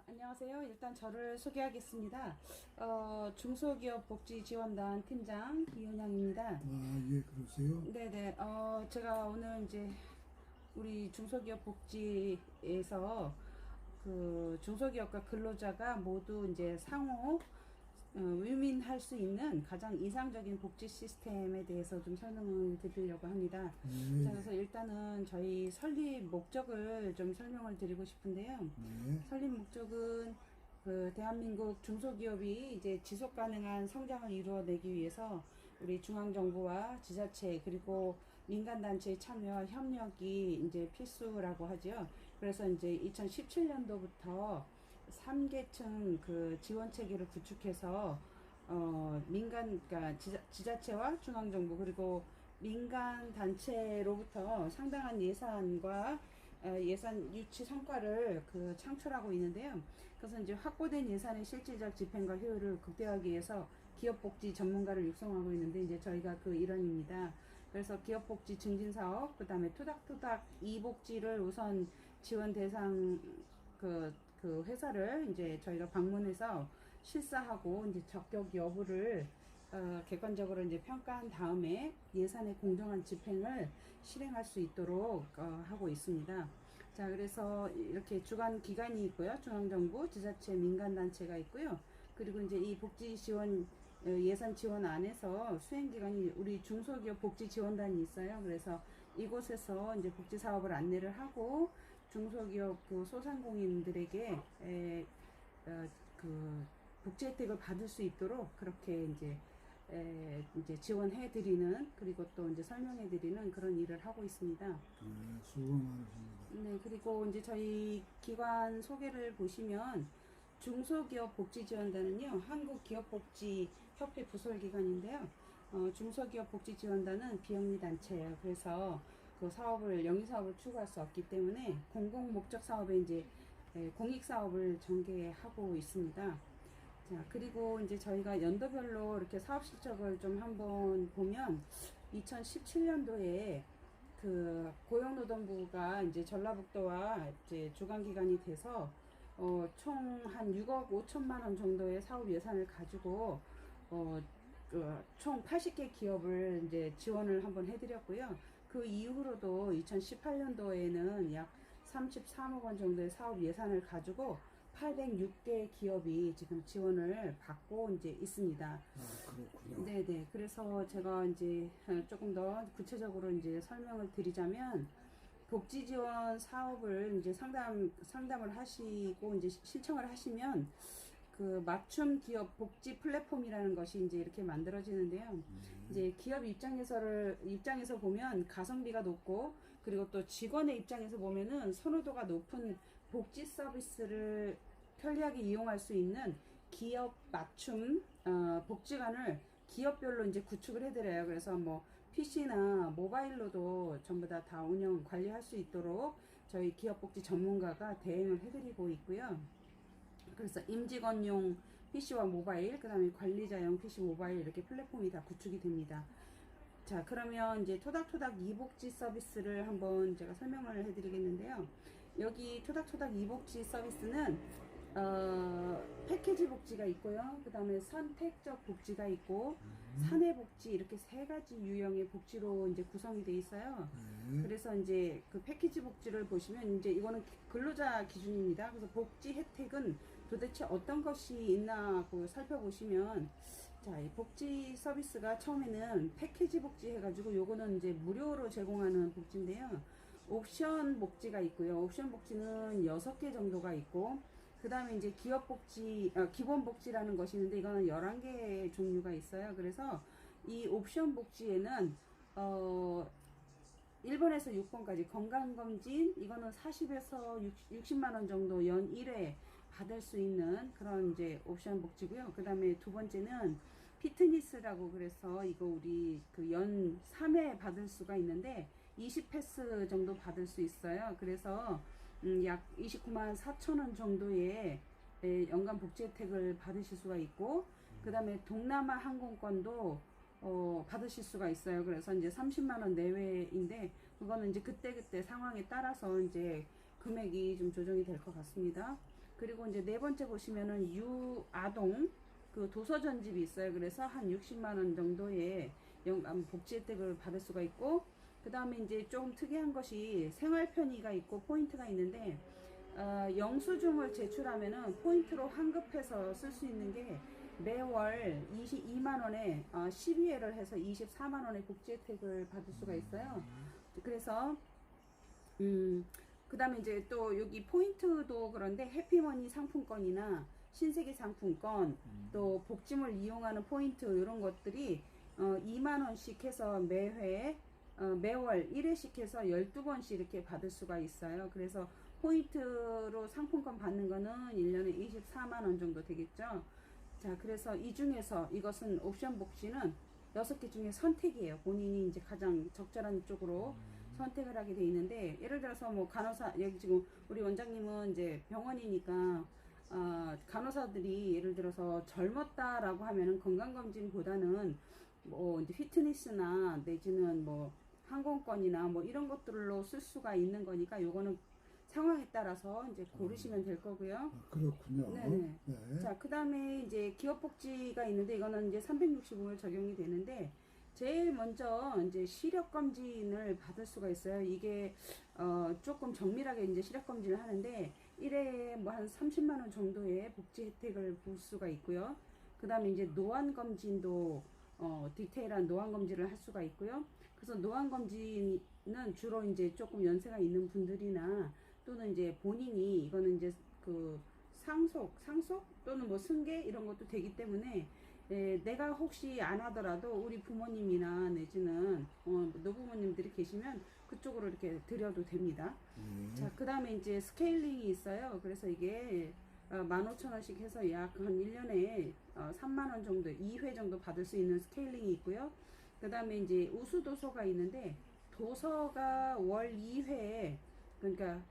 안녕하세요. 일단 저를 소개하겠습니다. 중소기업 복지지원단 팀장 이은영입니다. 예, 그러세요? 네네. 제가 오늘 이제 우리 중소기업 복지에서 그 중소기업과 근로자가 모두 이제 상호 위민할 수 있는 가장 이상적인 복지 시스템에 대해서 좀 설명을 드리려고 합니다. 자, 네, 그래서 일단은 저희 설립 목적을 좀 설명을 드리고 싶은데요. 네, 설립 목적은 그 대한민국 중소기업이 이제 지속 가능한 성장을 이루어내기 위해서 우리 중앙정부와 지자체 그리고 민간단체의 참여와 협력이 이제 필수라고 하죠. 그래서 이제 2017년도부터 3계층 그 지원 체계를 구축해서 그러니까 지자체와 중앙정부 그리고 민간 단체로부터 상당한 예산과 예산 유치 성과를 그 창출하고 있는데요. 그래서 이제 확보된 예산의 실질적 집행과 효율을 극대화하기 위해서 기업복지 전문가를 육성하고 있는데 이제 저희가 그 일환입니다. 그래서 기업복지 증진 사업, 그 다음에 토닥토닥 이복지를 우선 지원 대상 그 회사를 이제 저희가 방문해서 실사하고 이제 적격 여부를 객관적으로 이제 평가한 다음에 예산의 공정한 집행을 실행할 수 있도록 하고 있습니다. 자, 그래서 이렇게 주관 기관이 있고요. 중앙정부, 지자체, 민간단체가 있고요. 그리고 이제 이 복지 지원 예산 지원 안에서 수행기관이 우리 중소기업 복지 지원단이 있어요. 그래서 이곳에서 이제 복지 사업을 안내를 하고 중소기업 그 소상공인들에게 그 복지 혜택을 받을 수 있도록 그렇게 이제 지원해 드리는 그리고 또 이제 설명해 드리는 그런 일을 하고 있습니다. 네, 수고 많으십니다. 네, 그리고 이제 저희 기관 소개를 보시면 중소기업 복지지원단은요, 한국기업복지협회 부설기관인데요. 중소기업 복지지원단은 비영리 단체예요. 그래서 그 사업을 영리 사업을 추구할 수 없기 때문에 공공 목적 사업에 이제 공익 사업을 전개하고 있습니다. 자, 그리고 이제 저희가 연도별로 이렇게 사업 실적을 좀 한번 보면 2017년도에 그 고용노동부가 이제 전라북도와 이제 주관기관이 돼서 총 한 6억 5천만 원 정도의 사업 예산을 가지고 총 80개 기업을 이제 지원을 한번 해드렸고요. 그 이후로도 2018년도에는 약 33억 원 정도의 사업 예산을 가지고 806개 기업이 지금 지원을 받고 이제 있습니다. 그렇군요. 네네. 그래서 제가 이제 조금 더 구체적으로 이제 설명을 드리자면 복지 지원 사업을 이제 상담을 하시고 이제 신청을 하시면 그 맞춤 기업 복지 플랫폼이라는 것이 이제 이렇게 만들어지는데요. 이제 기업 입장에서 보면 가성비가 높고 그리고 또 직원의 입장에서 보면은 선호도가 높은 복지 서비스를 편리하게 이용할 수 있는 기업 맞춤 복지관을 기업별로 이제 구축을 해드려요. 그래서 뭐 PC나 모바일로도 전부 다 운영 관리할 수 있도록 저희 기업복지 전문가가 대행을 해드리고 있고요. 그래서 임직원용 PC와 모바일, 그 다음에 관리자용 PC 모바일 이렇게 플랫폼이 다 구축이 됩니다. 자, 그러면 이제 토닥토닥 이복지 서비스를 한번 제가 설명을 해드리겠는데요. 여기 토닥토닥 이복지 서비스는 패키지 복지가 있고요. 그 다음에 선택적 복지가 있고 사내 복지 이렇게 세 가지 유형의 복지로 이제 구성이 돼 있어요. 네, 그래서 이제 그 패키지 복지를 보시면 이제 이거는 근로자 기준입니다. 그래서 복지 혜택은 도대체 어떤 것이 있나 하고 살펴보시면 자, 이 복지 서비스가 처음에는 패키지 복지 해가지고 요거는 이제 무료로 제공하는 복지인데요. 옵션 복지가 있고요. 옵션 복지는 6개 정도가 있고 그 다음에 이제 기본 복지라는 것이 있는데 이거는 11개의 종류가 있어요. 그래서 이 옵션 복지에는 1번에서 6번까지 건강검진, 이거는 40에서 60만 원 정도 연 1회 받을 수 있는 그런 이제 옵션 복지고요. 그 다음에 두 번째는 피트니스라고 그래서 이거 우리 그 연 3회 받을 수가 있는데 20패스 정도 받을 수 있어요. 그래서 약 29만 4천 원 정도의 연간 복지 혜택을 받으실 수가 있고 그 다음에 동남아 항공권도 받으실 수가 있어요. 그래서 이제 30만 원 내외인데 그거는 이제 그때그때 상황에 따라서 이제 금액이 좀 조정이 될 것 같습니다. 그리고 이제 네 번째 보시면은 유아동 그 도서 전집이 있어요. 그래서 한 60만 원 정도의 복지 혜택을 받을 수가 있고, 그 다음에 이제 좀 특이한 것이 생활 편의가 있고 포인트가 있는데, 영수증을 제출하면은 포인트로 환급해서 쓸 수 있는 게 매월 22만 원에 12회를 해서 24만 원의 복지 혜택을 받을 수가 있어요. 그래서 그 다음에 이제 또 여기 포인트도 그런데 해피머니 상품권이나 신세계 상품권, 또 복지물 이용하는 포인트 이런 것들이 2만 원씩 해서 매회 매월 1회씩 해서 12번씩 이렇게 받을 수가 있어요. 그래서 포인트로 상품권 받는 거는 1년에 24만 원 정도 되겠죠. 자, 그래서 이 중에서 이것은 옵션 복지는 6개 중에 선택이에요. 본인이 이제 가장 적절한 쪽으로 선택을 하게 돼 있는데, 예를 들어서 뭐 간호사, 여기 지금 우리 원장님은 이제 병원이니까 간호사들이 예를 들어서 젊었다라고 하면은 건강검진보다는 뭐 이제 피트니스나 내지는 뭐 항공권이나 뭐 이런 것들로 쓸 수가 있는 거니까 요거는 상황에 따라서 이제 고르시면 될 거고요. 아, 그렇군요. 네네. 네. 자, 그 다음에 이제 기업복지가 있는데, 이거는 이제 365일 적용이 되는데, 제일 먼저 이제 시력검진을 받을 수가 있어요. 이게 조금 정밀하게 이제 시력검진을 하는데 1회에 뭐 한 30만 원 정도의 복지 혜택을 볼 수가 있고요. 그 다음에 이제 노안검진도 디테일한 노안검진을 할 수가 있고요. 그래서 노안검진은 주로 이제 조금 연세가 있는 분들이나 또는 이제 본인이 이거는 이제 그 상속 또는 뭐 승계 이런 것도 되기 때문에, 내가 혹시 안 하더라도 우리 부모님이나 내지는 노부모님들이 계시면 그쪽으로 이렇게 드려도 됩니다. 자, 그 다음에 이제 스케일링이 있어요. 그래서 이게 15,000원씩 해서 약 한 1년에 3만 원 정도, 2회 정도 받을 수 있는 스케일링이 있고요. 그 다음에 이제 우수도서가 있는데, 도서가 월 2회, 그러니까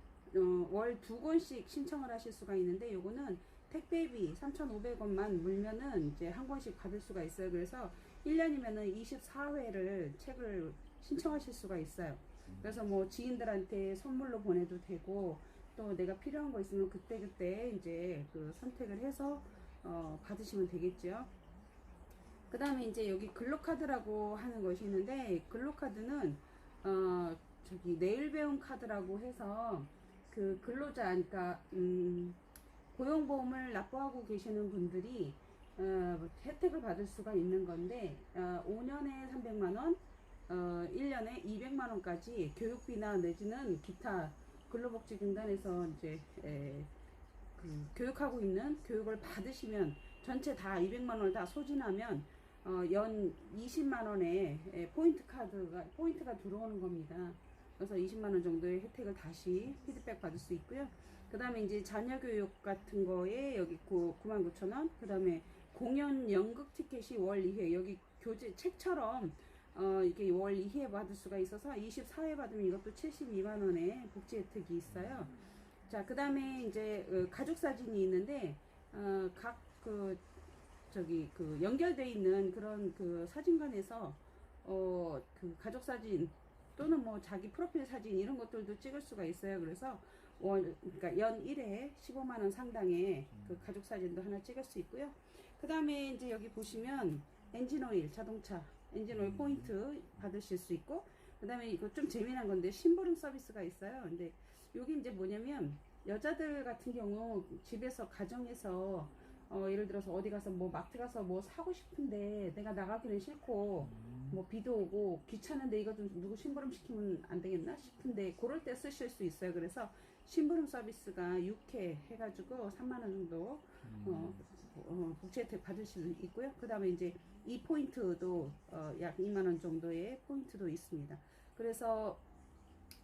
월 2권씩 신청을 하실 수가 있는데, 요거는 택배비 3,500원만 물면은 이제 한 권씩 받을 수가 있어요. 그래서 1년이면은 24회를 책을 신청하실 수가 있어요. 그래서 뭐 지인들한테 선물로 보내도 되고, 또 내가 필요한 거 있으면 그때그때 이제 그 선택을 해서 받으시면 되겠죠. 그 다음에 이제 여기 근로카드라고 하는 것이 있는데, 근로카드는 저기 내일배움 카드라고 해서 그 근로자, 그러니까 고용보험을 납부하고 계시는 분들이 혜택을 받을 수가 있는 건데, 5년에 300만원, 1년에 200만원까지 교육비나 내지는 기타 근로복지공단에서 이제 그 교육하고 있는 교육을 받으시면 전체 다 200만원을 다 소진하면 연 20만원의 포인트가 들어오는 겁니다. 그래서 20만원 정도의 혜택을 다시 피드백 받을 수 있고요. 그 다음에 이제 자녀교육 같은 거에 여기 99,000원, 그 다음에 공연 연극 티켓이 월 2회, 여기 교재 책처럼 이게 월 2회 받을 수가 있어서 24회 받으면 이것도 72만원의 복지 혜택이 있어요. 자, 그 다음에 이제 가족 사진이 있는데, 각 연결돼 있는 그런 그 사진관에서 그 가족 사진 또는 뭐 자기 프로필 사진 이런 것들도 찍을 수가 있어요. 그래서 그러니까 연 1회 15만원 상당의 그 가족 사진도 하나 찍을 수 있고요. 그 다음에 이제 여기 보시면 엔진오일, 자동차 엔진오일 포인트 받으실 수 있고, 그 다음에 이거 좀 재미난 건데 심부름 서비스가 있어요. 근데 여기 이제 뭐냐면, 여자들 같은 경우 집에서 가정에서 예를 들어서 어디 가서 뭐 마트 가서 뭐 사고 싶은데 내가 나가기는 싫고 뭐 비도 오고 귀찮은데 이거 좀 누구 심부름 시키면 안 되겠나 싶은데, 그럴 때 쓰실 수 있어요. 그래서 심부름 서비스가 6회 해가지고 3만원 정도 복지 혜택 받을 수 있고요. 그 다음에 이제 이 포인트도 약 2만원 정도의 포인트도 있습니다. 그래서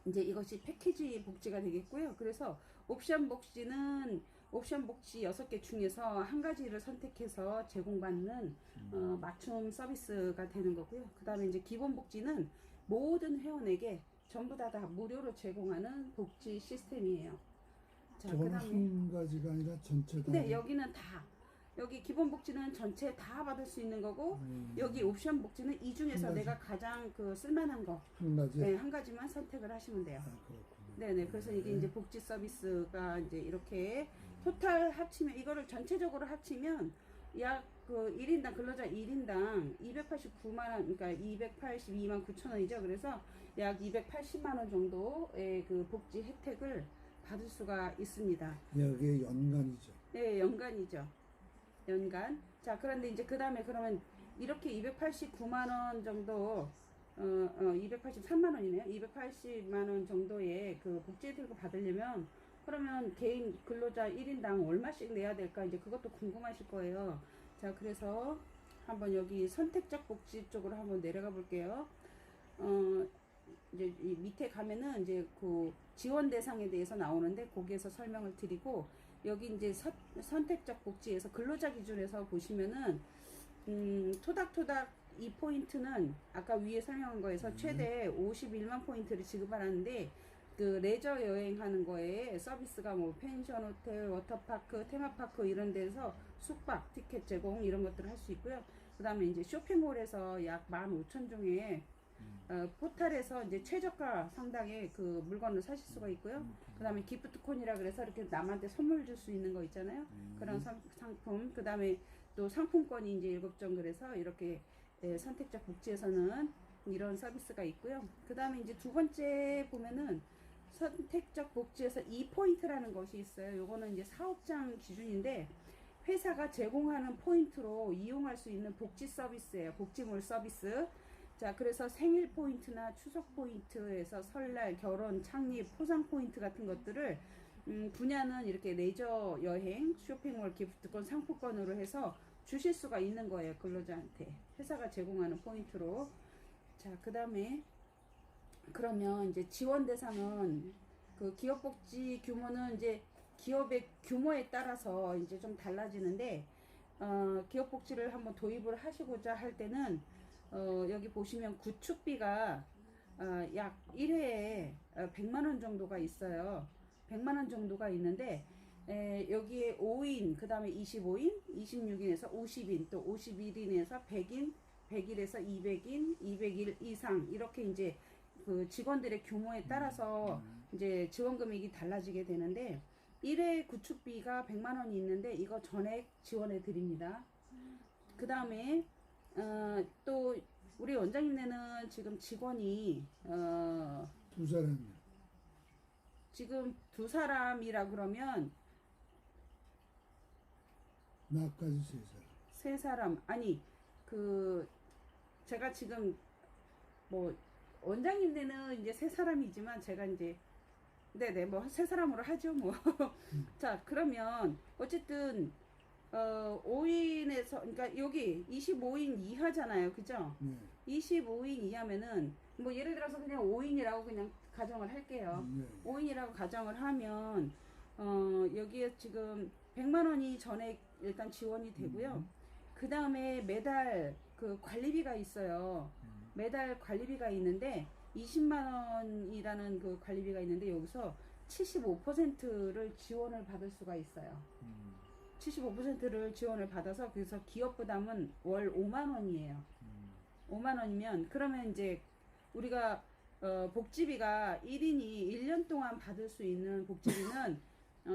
이제 이것이 패키지 복지가 되겠고요. 그래서 옵션 복지는 옵션 복지 6개 중에서 한 가지를 선택해서 제공받는 맞춤 서비스가 되는 거고요. 그 다음에 이제 기본 복지는 모든 회원에게 전부 다 무료로 제공하는 복지 시스템이에요. 자, 저건 그다음에 한 가지가 아니라 전체 다. 네, 여기는 다. 여기 기본 복지는 전체 다 받을 수 있는 거고, 여기 옵션 복지는 이 중에서 한 가지. 내가 가장 그 쓸만한 거, 한 가지. 네, 한 가지만 선택을 하시면 돼요. 아, 그렇군요. 네네. 그래서 이게 이제 복지 서비스가 이제 이렇게 토탈 합치면 이거를 전체적으로 합치면 약 그 1인당 근로자 1인당 289만 원, 그러니까 282만 9천 원이죠. 그래서 약 280만 원 정도의 그 복지 혜택을 받을 수가 있습니다. 여기 연간이죠. 네, 연간이죠. 연간. 자, 그런데 이제 그 다음에 그러면 이렇게 289만 원 정도, 283만 원이네요. 280만 원 정도의 그 복지 혜택을 받으려면 그러면 개인 근로자 1인당 얼마씩 내야 될까? 이제 그것도 궁금하실 거예요. 자, 그래서 한번 여기 선택적 복지 쪽으로 한번 내려가 볼게요. 이제 이 밑에 가면은 이제 그 지원 대상에 대해서 나오는데 거기에서 설명을 드리고 여기 이제 선택적 복지에서 근로자 기준에서 보시면은 토닥토닥 이 포인트는 아까 위에 설명한 거에서 최대 51만 포인트를 지급하는데 그 레저 여행하는 거에 서비스가 뭐 펜션, 호텔, 워터파크, 테마파크 이런 데서 숙박, 티켓 제공 이런 것들을 할 수 있고요. 그 다음에 이제 쇼핑몰에서 약 15,000종의 포탈에서 이제 최저가 상당의 그 물건을 사실 수가 있고요. 그 다음에 기프트콘이라 그래서 이렇게 남한테 선물 줄 수 있는 거 있잖아요. 그런 상품. 그 다음에 또 상품권이 이제 7종 그래서 이렇게 선택적 복지에서는 이런 서비스가 있고요. 그 다음에 이제 두 번째 보면은 선택적 복지에서 2포인트라는 것이 있어요. 요거는 이제 사업장 기준인데 회사가 제공하는 포인트로 이용할 수 있는 복지 서비스예요. 복지몰 서비스. 자, 그래서 생일 포인트나 추석 포인트에서 설날, 결혼, 창립, 포상 포인트 같은 것들을 분야는 이렇게 레저 여행, 쇼핑몰, 기프트권, 상품권으로 해서 주실 수가 있는 거예요. 근로자한테. 회사가 제공하는 포인트로. 자, 그 다음에 그러면 이제 지원 대상은 그 기업복지 규모는 이제 기업의 규모에 따라서 이제 좀 달라지는데 기업복지를 한번 도입을 하시고자 할 때는 여기 보시면 구축비가 약 1회에 100만 원 정도가 있어요. 100만 원 정도가 있는데 여기에 5인, 그 다음에 25인, 26인에서 50인, 또 51인에서 100인, 100일에서 200인, 200일 이상 이렇게 이제 그 직원들의 규모에 따라서 이제 지원 금액이 달라지게 되는데 1회 구축비가 100만 원이 있는데 이거 전액 지원해 드립니다. 그 다음에 또 우리 원장님네는 지금 직원이 두 사람이요. 지금 두 사람이라 그러면 나까지 세 사람. 세 사람 아니 그 제가 지금 뭐 원장님네는 이제 세 사람이지만 제가 이제 네네 뭐 세 사람으로 하죠 뭐. 자, 그러면 어쨌든 5인에서 그러니까 여기 25인 이하잖아요, 그죠? 네. 25인 이하면은 뭐 예를 들어서 그냥 5인이라고 그냥 가정을 할게요. 네. 5인이라고 가정을 하면 여기에 지금 100만 원이 전액 일단 지원이 되고요. 그 다음에 매달 그 관리비가 있어요. 매달 관리비가 있는데 20만 원이라는 그 관리비가 있는데 여기서 75%를 지원을 받을 수가 있어요. 75%를 지원을 받아서 그래서 기업 부담은 월 5만 원이에요. 5만 원이면 그러면 이제 우리가 복지비가 1인이 1년 동안 받을 수 있는 복지비는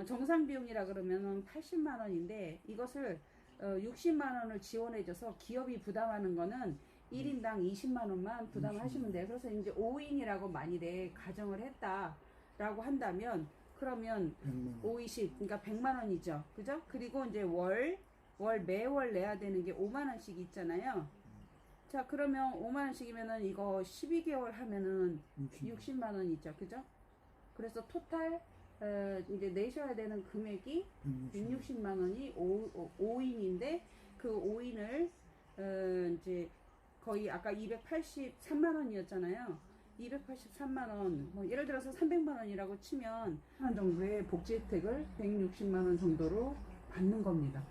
정상 비용이라 그러면 80만 원인데 이것을 60만 원을 지원해줘서 기업이 부담하는 거는 1인당 20만 원만 부담하시면 돼요. 그래서 이제 5인이라고 만일에 가정을 했다라고 한다면 그러면 100만 원. 5, 20, 그러니까 100만 원이죠. 그죠? 그리고 이제 매월 내야 되는 게 5만 원씩 있잖아요. 자, 그러면 5만 원씩이면은 이거 12개월 하면은 60만 원 있죠. 그죠? 그래서 토탈 이제 내셔야 되는 금액이 160만 원이 5인인데 그 5인을 이제 거의 아까 283만 원이었잖아요. 283만 원, 뭐 예를 들어서 300만 원이라고 치면 한 정도의 복지 혜택을 160만 원 정도로 받는 겁니다.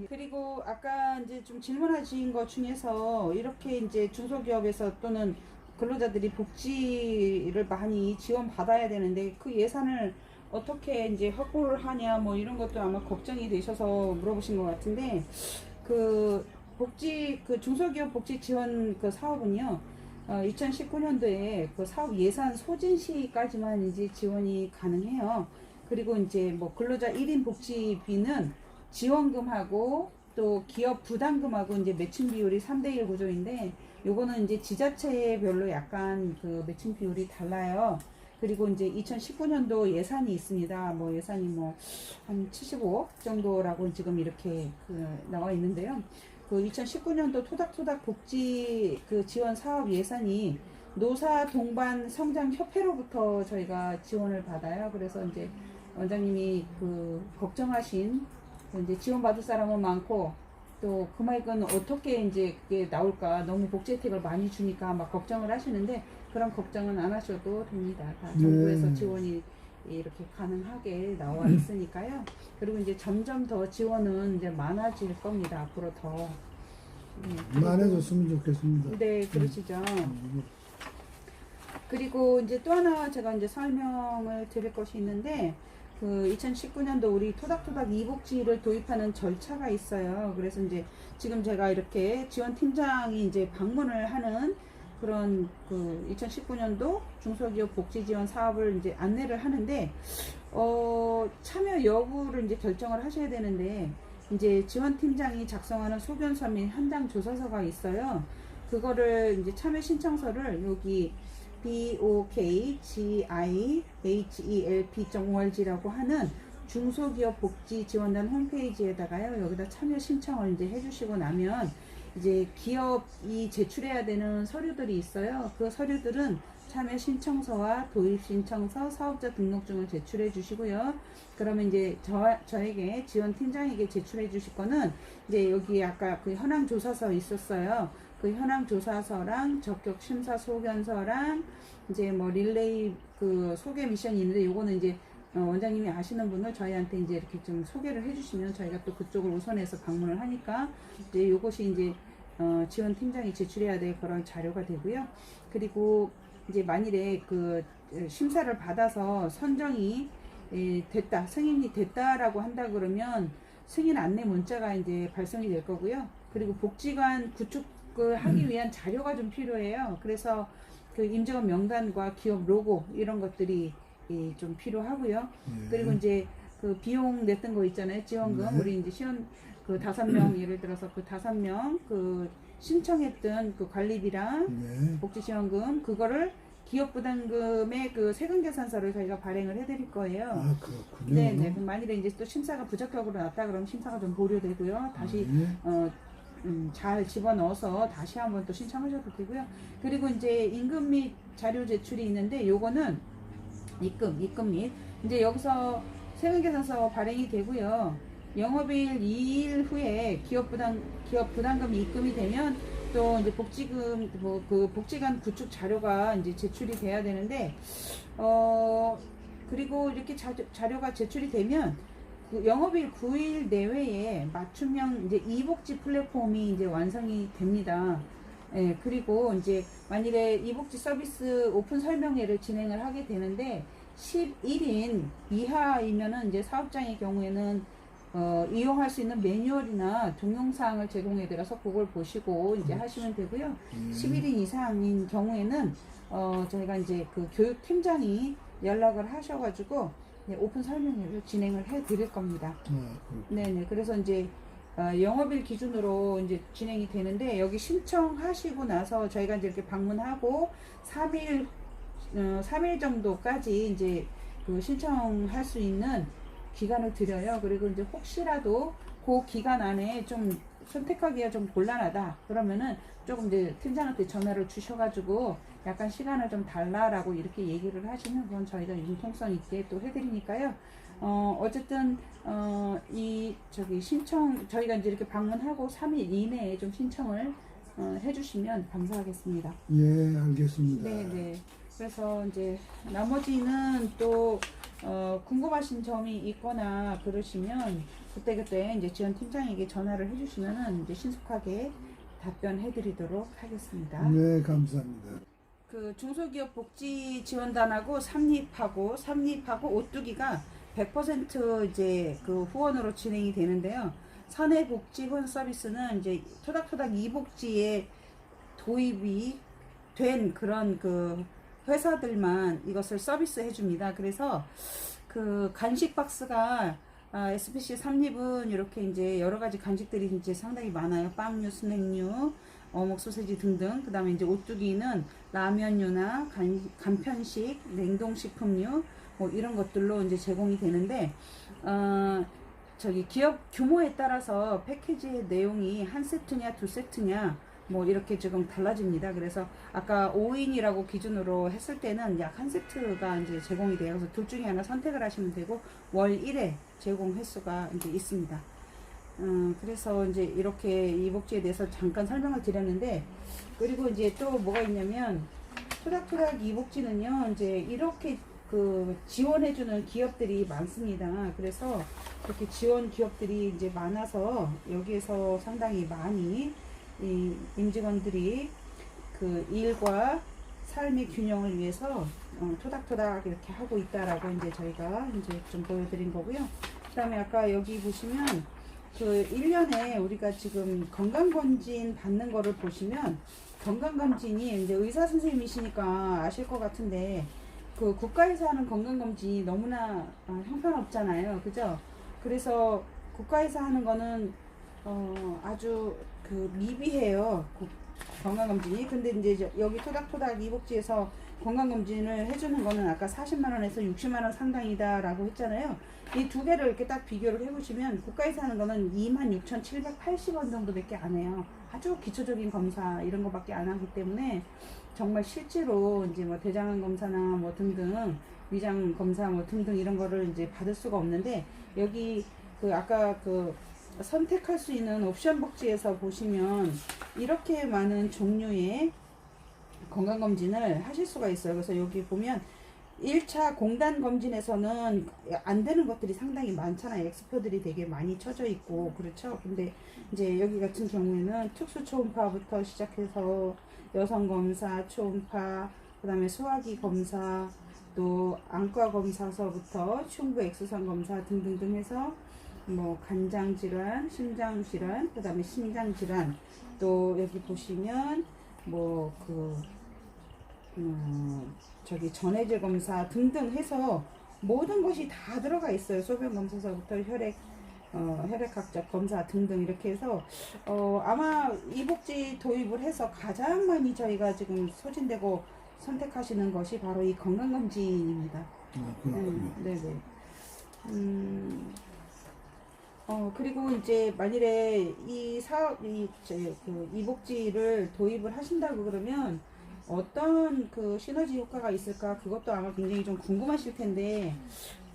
그리고 아까 이제 좀 질문하신 것 중에서 이렇게 이제 중소기업에서 또는 근로자들이 복지를 많이 지원받아야 되는데 그 예산을 어떻게 이제 확보를 하냐 뭐 이런 것도 아마 걱정이 되셔서 물어보신 것 같은데 그 중소기업 복지 지원 그 사업은요 2019년도에 그 사업 예산 소진 시까지만 이제 지원이 가능해요. 그리고 이제 뭐 근로자 1인 복지비는 지원금하고 또 기업 부담금하고 이제 매칭 비율이 3대1 구조인데 요거는 이제 지자체별로 약간 그 매칭 비율이 달라요. 그리고 이제 2019년도 예산이 있습니다. 뭐 예산이 뭐 한 75억 정도라고 지금 이렇게 그 나와 있는데요. 그 2019년도 토닥토닥 복지 그 지원 사업 예산이 노사 동반 성장 협회로부터 저희가 지원을 받아요. 그래서 이제 원장님이 그 걱정하신 이제 지원받을 사람은 많고 또 금액은 어떻게 이제 그게 나올까 너무 복지 혜택을 많이 주니까 막 걱정을 하시는데 그런 걱정은 안 하셔도 됩니다. 다 정부에서 지원이 이렇게 가능하게 나와 있으니까요. 그리고 이제 점점 더 지원은 이제 많아질 겁니다. 앞으로 더. 네, 많아졌으면 좋겠습니다. 네, 그러시죠. 그리고 이제 또 하나 제가 이제 설명을 드릴 것이 있는데 그 2019년도 우리 토닥토닥 이복지를 도입하는 절차가 있어요. 그래서 이제 지금 제가 이렇게 지원팀장이 이제 방문을 하는 그런 그 2019년도 중소기업 복지 지원 사업을 이제 안내를 하는데 참여 여부를 이제 결정을 하셔야 되는데 이제 지원팀장이 작성하는 소견서 및 현장 조사서가 있어요. 그거를 이제 참여 신청서를 여기 bokgihelp.org라고 하는 중소기업 복지 지원단 홈페이지에다가요. 여기다 참여 신청을 이제 해주시고 나면 이제 기업이 제출해야 되는 서류들이 있어요. 그 서류들은 참여 신청서와 도입 신청서, 사업자 등록증을 제출해 주시고요. 그러면 이제 저에게 지원 팀장에게 제출해 주실 거는 이제 여기 아까 그 현황 조사서 있었어요. 그 현황 조사서랑 적격 심사 소견서랑 이제 뭐 릴레이 그 소개 미션이 있는데 요거는 이제 원장님이 아시는 분을 저희한테 이제 이렇게 좀 소개를 해주시면 저희가 또 그쪽을 우선해서 방문을 하니까 이제 요것이 이제 지원 팀장이 제출해야 될 그런 자료가 되고요. 그리고 이제 만일에 그 심사를 받아서 선정이 됐다, 승인이 됐다라고 한다 그러면 승인 안내 문자가 이제 발송이 될 거고요. 그리고 복지관 구축을 하기 위한 자료가 좀 필요해요. 그래서 그 임직원 명단과 기업 로고 이런 것들이 좀 필요하고요. 그리고 이제 그 비용 냈던 거 있잖아요. 지원금 우리 이제 시원 그 5명 예를 들어서 그 5명 그 신청했던 그 관리비랑 복지지원금 그거를 기업 부담금의 그 세금 계산서를 저희가 발행을 해드릴 거예요. 아, 그렇군요. 네네. 그럼 만일에 이제 또 심사가 부적격으로 났다 그러면 심사가 좀 보류되고요. 다시 잘 집어넣어서 다시 한번 또 신청하셔도 되고요. 그리고 이제 임금 및 자료 제출이 있는데 요거는 입금 및 이제 여기서 세금 계산서 발행이 되고요. 영업일 2일 후에 기업 부담금이 입금이 되면 또 이제 복지금 뭐 그 복지관 구축 자료가 이제 제출이 돼야 되는데 그리고 이렇게 자료가 제출이 되면 그 영업일 9일 내외에 맞춤형 이제 이복지 플랫폼이 이제 완성이 됩니다. 예, 그리고 이제 만일에 이복지 서비스 오픈 설명회를 진행을 하게 되는데 11인 이하이면은 이제 사업장의 경우에는 이용할 수 있는 매뉴얼이나 동영상을 제공해 드려서 그걸 보시고 이제 하시면 되고요. 11인 이상인 경우에는 저희가 이제 그 교육팀장이 연락을 하셔가지고 오픈 설명회를 진행을 해 드릴 겁니다. 네네. 그래서 이제 영업일 기준으로 이제 진행이 되는데 여기 신청하시고 나서 저희가 이제 이렇게 방문하고 3일 정도까지 이제 그 신청할 수 있는 기간을 드려요. 그리고 이제 혹시라도 그 기간 안에 좀 선택하기가 좀 곤란하다 그러면은 조금 이제 팀장한테 전화를 주셔가지고 약간 시간을 좀 달라라고 이렇게 얘기를 하시면 그건 저희가 융통성 있게 또 해드리니까요. 어쨌든 신청 저희가 이제 이렇게 방문하고 3일 이내에 좀 신청을 해주시면 감사하겠습니다. 예, 알겠습니다. 네네. 그래서 이제 나머지는 또 궁금하신 점이 있거나 그러시면 그때그때 이제 지원팀장에게 전화를 해주시면은 이제 신속하게 답변해드리도록 하겠습니다. 네, 감사합니다. 그 중소기업 복지 지원단하고 삼립하고 오뚜기가 100% 이제 그 후원으로 진행이 되는데요. 사내 복지 후원 서비스는 이제 토닥토닥 이복지의 도입이 된 그런 그 회사들만 이것을 서비스 해줍니다. 그래서 그 간식 박스가 SPC 삼립은 이렇게 이제 여러 가지 간식들이 이제 상당히 많아요. 빵류, 스낵류, 어묵, 소세지 등등. 그 다음에 이제 오뚜기는 라면류나 간편식, 냉동식품류 뭐 이런 것들로 이제 제공이 되는데, 저기 기업 규모에 따라서 패키지의 내용이 한 세트냐 두 세트냐 뭐 이렇게 지금 달라집니다. 그래서 아까 5인이라고 기준으로 했을 때는 약 한 세트가 이제 제공이 돼요. 그래서 둘 중에 하나 선택을 하시면 되고 월 1회 제공 횟수가 이제 있습니다. 그래서 이제 이렇게 이 복지에 대해서 잠깐 설명을 드렸는데, 그리고 이제 또 뭐가 있냐면 토닥토닥 이 복지는요 이제 이렇게 그 지원해주는 기업들이 많습니다. 그래서 그렇게 지원 기업들이 이제 많아서 여기에서 상당히 많이 이 임직원들이 그 일과 삶의 균형을 위해서 토닥토닥 이렇게 하고 있다라고 이제 저희가 이제 좀 보여드린 거고요. 그 다음에 아까 여기 보시면 그 1년에 우리가 지금 건강검진 받는 거를 보시면, 건강검진이 이제 의사 선생님이시니까 아실 것 같은데 그 국가에서 하는 건강검진이 너무나 형편없잖아요. 그죠? 그래서 국가에서 하는 거는 아주 그 미비해요. 건강검진이. 근데 이제 여기 토닥토닥 이복지에서 건강검진을 해주는 거는 아까 40만원에서 60만원 상당이다 라고 했잖아요. 이 두 개를 이렇게 딱 비교를 해보시면 국가에서 하는 거는 26,780원 정도밖에 안 해요. 아주 기초적인 검사 이런 거밖에 안 하기 때문에 정말 실제로 이제 뭐 대장암 검사나 뭐 등등 위장 검사 뭐 등등 이런 거를 이제 받을 수가 없는데, 여기 그 아까 그 선택할 수 있는 옵션 복지에서 보시면 이렇게 많은 종류의 건강검진을 하실 수가 있어요. 그래서 여기 보면 1차 공단 검진에서는 안 되는 것들이 상당히 많잖아요. 엑스표들이 되게 많이 쳐져 있고 그렇죠. 근데 이제 여기 같은 경우에는 특수 초음파부터 시작해서 여성 검사, 초음파, 그 다음에 소화기 검사, 또 안과 검사서부터 흉부 엑스선 검사 등등등 해서 뭐 간장 질환, 심장 질환, 그 다음에 신장 질환, 또 여기 보시면 뭐 저기 전해질 검사 등등 해서 모든 것이 다 들어가 있어요. 소변 검사서부터 혈액학적 검사 등등 이렇게 해서 아마 이 복지 도입을 해서 가장 많이 저희가 지금 소진되고 선택하시는 것이 바로 이 건강검진입니다. 그렇군요. 네네. 그리고 이제 만일에 이 사업, 이 복지를 도입을 하신다고 그러면 어떤 그 시너지 효과가 있을까, 그것도 아마 굉장히 좀 궁금하실 텐데,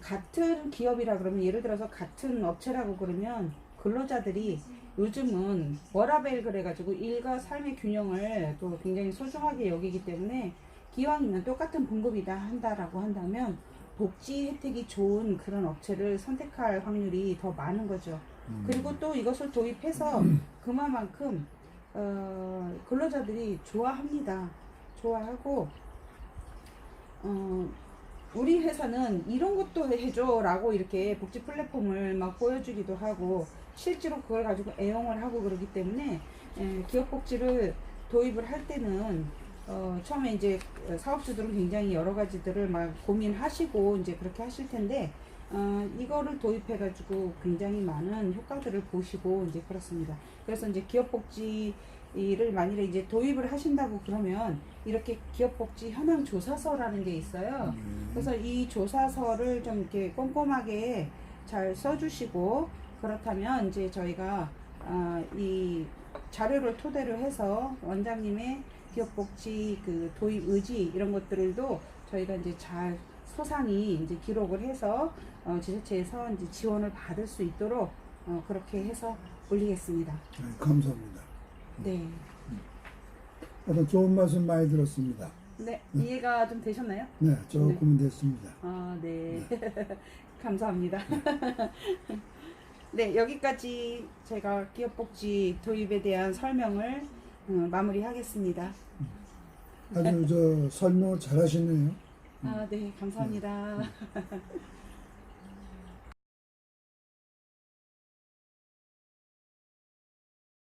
같은 기업이라 그러면, 예를 들어서 같은 업체라고 그러면 근로자들이 요즘은 워라밸 그래가지고 일과 삶의 균형을 또 굉장히 소중하게 여기기 때문에 기왕이면 똑같은 봉급이다 한다라고 한다면 복지 혜택이 좋은 그런 업체를 선택할 확률이 더 많은 거죠. 그리고 또 이것을 도입해서 그만큼 근로자들이 좋아합니다. 좋아하고 우리 회사는 이런 것도 해줘 라고 이렇게 복지 플랫폼을 막 보여주기도 하고 실제로 그걸 가지고 애용을 하고 그러기 때문에 기업 복지를 도입을 할 때는 처음에 이제 사업주들은 굉장히 여러 가지들을 막 고민하시고 이제 그렇게 하실 텐데 이거를 도입해 가지고 굉장히 많은 효과들을 보시고 이제 그렇습니다. 그래서 이제 기업복지를 만일에 이제 도입을 하신다고 그러면 이렇게 기업복지 현황 조사서라는 게 있어요. 그래서 이 조사서를 좀 이렇게 꼼꼼하게 잘 써주시고, 그렇다면 이제 저희가 이 자료를 토대로 해서 원장님의 기업복지 그 도입 의지 이런 것들도 저희가 이제 잘 소상히 이제 기록을 해서 지자체에서 이제 지원을 받을 수 있도록 그렇게 해서 올리겠습니다. 네, 감사합니다. 네. 하여튼 좋은 말씀 많이 들었습니다. 네, 이해가 좀 되셨나요? 네, 조금은 됐습니다. 네. 감사합니다. 네, 여기까지 제가 기업복지 도입에 대한 설명을 마무리하겠습니다. 아주 설명을 잘 하시네요. 네, 감사합니다.